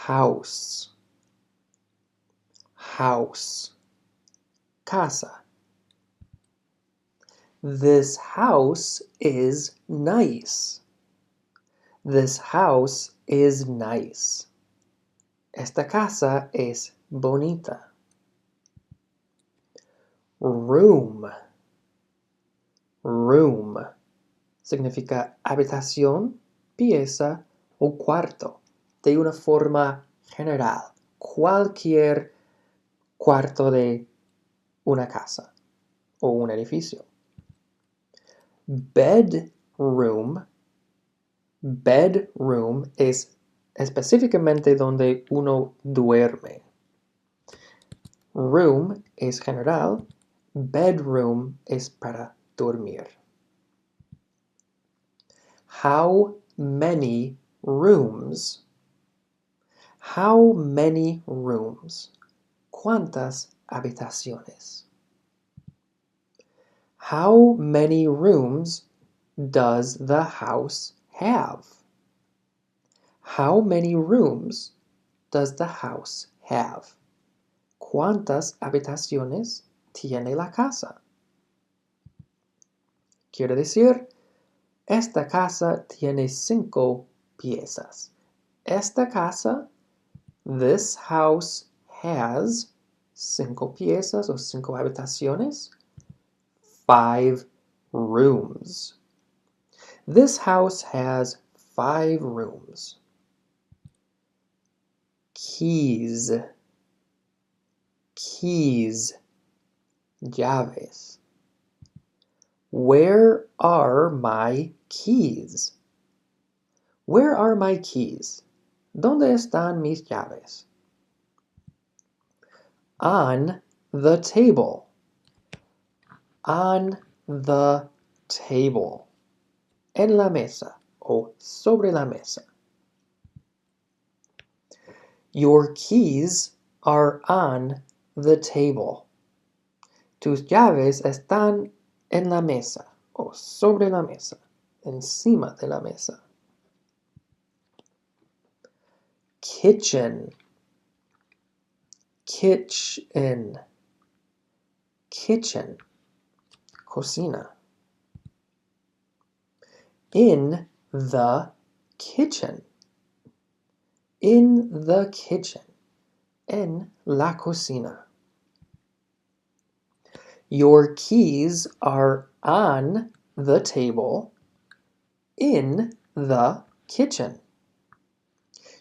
house, house, casa. This house is nice. This house is nice. Esta casa es bonita. Room, room, significa habitación, pieza o cuarto, de una forma general, cualquier cuarto de una casa o un edificio. Bedroom, bedroom es específicamente donde uno duerme. Room es general, bedroom es para dormir. How many rooms? How many rooms? ¿Cuántas habitaciones? How many rooms does the house have? How many rooms does the house have? ¿Cuántas habitaciones tiene la casa? Quiere decir, esta casa tiene 5 piezas. Esta casa, this house has 5 piezas o 5 habitaciones. 5 rooms. This house has 5 rooms. Keys, keys, llaves. Where are my keys? Where are my keys? ¿Dónde están mis llaves? On the table. On the table. En la mesa o sobre la mesa. Your keys are on the table. Tus llaves están en la mesa o sobre la mesa, encima de la mesa. Kitchen, kitchen, kitchen, cocina. In the kitchen, in the kitchen, en la cocina. Your keys are on the table in the kitchen.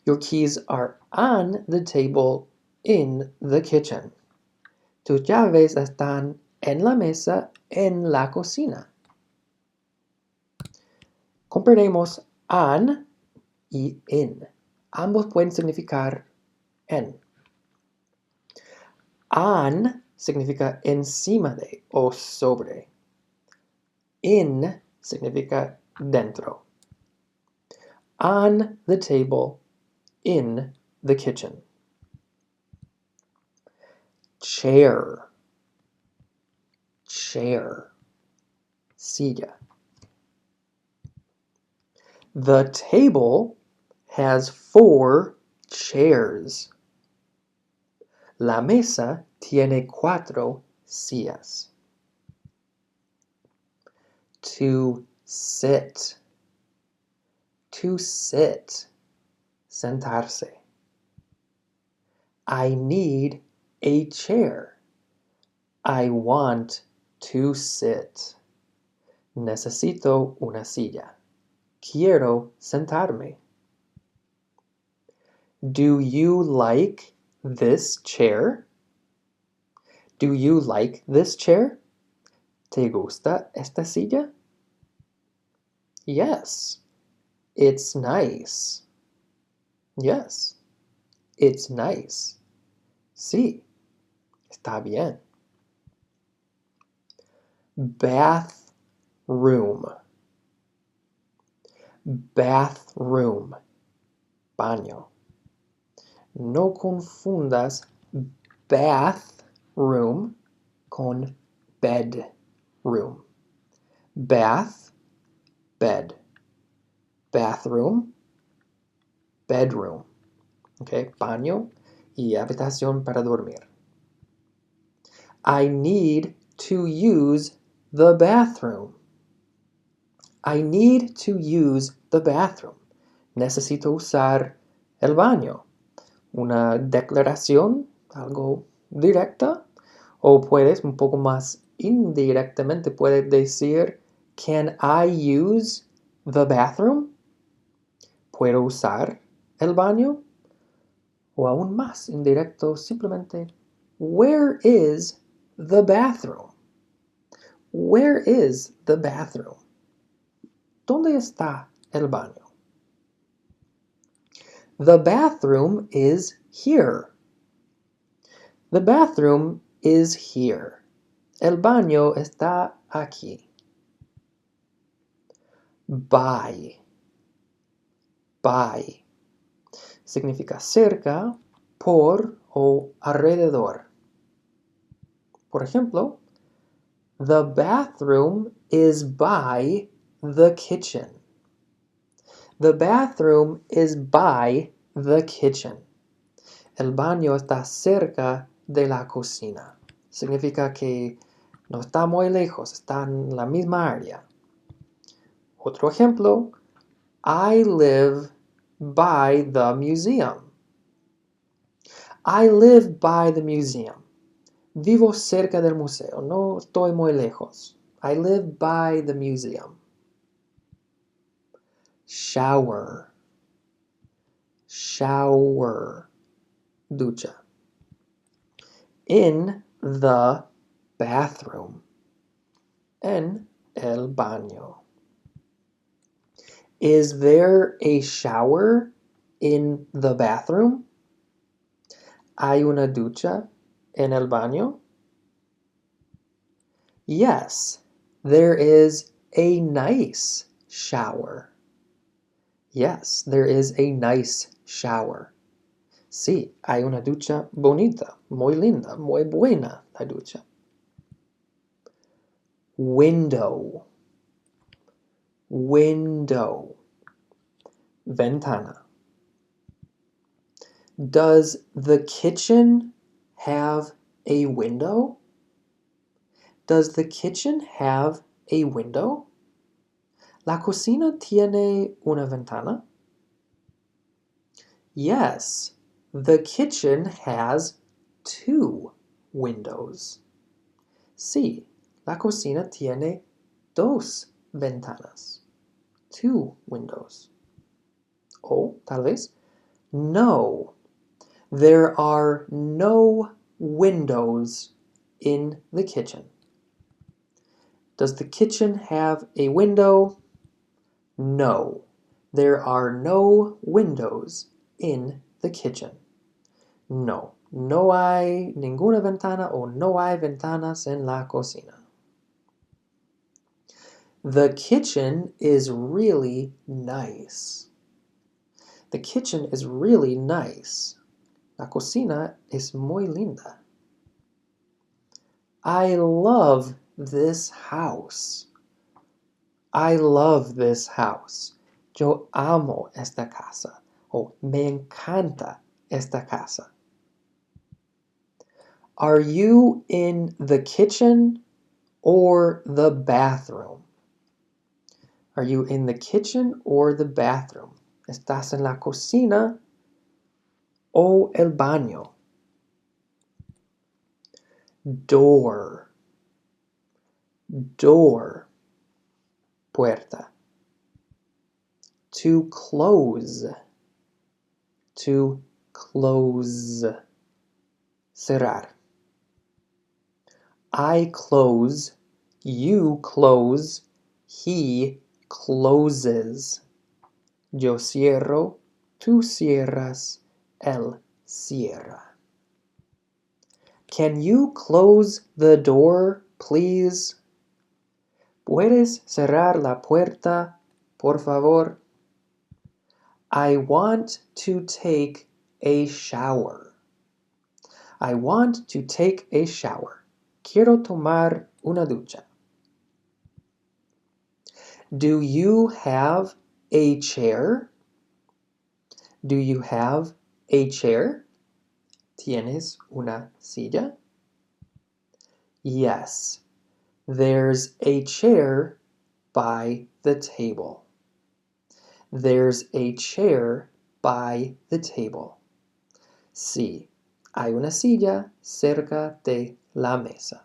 Your keys are on the table in the kitchen. Tus llaves están en la mesa en la cocina. Comprendemos on y in. Ambos pueden significar en. On significa encima de o sobre. In significa dentro. On the table, in the kitchen. Chair, chair, silla. The table has 4 chairs. La mesa tiene 4 sillas. To sit, sentarse. I need a chair. I want to sit. Necesito una silla. Quiero sentarme. Do you like this chair? Do you like this chair? ¿Te gusta esta silla? Yes, it's nice. Yes, it's nice. Sí, está bien. Bathroom, bathroom, baño. No confundas bathroom con bedroom. Bath, bed. Bathroom, bedroom. Okay, baño y habitación para dormir. I need to use the bathroom. I need to use the bathroom. Necesito usar el baño. Una declaración, algo directa, o puedes un poco más indirectamente puedes decir, can I use the bathroom? ¿Puedo usar el baño? O aún más indirecto, simplemente, where is the bathroom? Where is the bathroom? ¿Dónde está el baño? The bathroom is here. The bathroom is here. El baño está aquí. By. By. Significa cerca, por o alrededor. Por ejemplo, the bathroom is by the kitchen. The bathroom is by the kitchen. El baño está cerca de la cocina. Significa que no está muy lejos, está en la misma área. Otro ejemplo, I live by the museum. I live by the museum. Vivo cerca del museo, no estoy muy lejos. I live by the museum. Shower. Shower. Ducha. In the bathroom. En el baño. Is there a shower in the bathroom? ¿Hay una ducha en el baño? Yes, there is a nice shower. Yes, there is a nice shower. Sí, hay una ducha bonita, muy linda, muy buena la ducha. Window. Window. Ventana. Does the kitchen have a window? Does the kitchen have a window? ¿La cocina tiene una ventana? Yes, the kitchen has 2 windows. Sí, la cocina tiene 2 ventanas. 2 windows. O tal vez, no, there are no windows in the kitchen. Does the kitchen have a window? No, there are no windows in the kitchen. No, no hay ninguna ventana o no hay ventanas en la cocina. The kitchen is really nice. The kitchen is really nice. La cocina es muy linda. I love this house. I love this house. Yo amo esta casa. O me encanta esta casa. Are you in the kitchen or the bathroom? Are you in the kitchen or the bathroom? ¿Estás en la cocina o el baño? Door. Door. Puerta. To close. To close. Cerrar. I close. You close. He closes. Yo cierro. Tú cierras. Él cierra. Can you close the door, please? ¿Puedes cerrar la puerta, por favor? I want to take a shower. I want to take a shower. Quiero tomar una ducha. Do you have a chair? Do you have a chair? ¿Tienes una silla? Yes, there's a chair by the table. There's a chair by the table. Sí, hay una silla cerca de la mesa.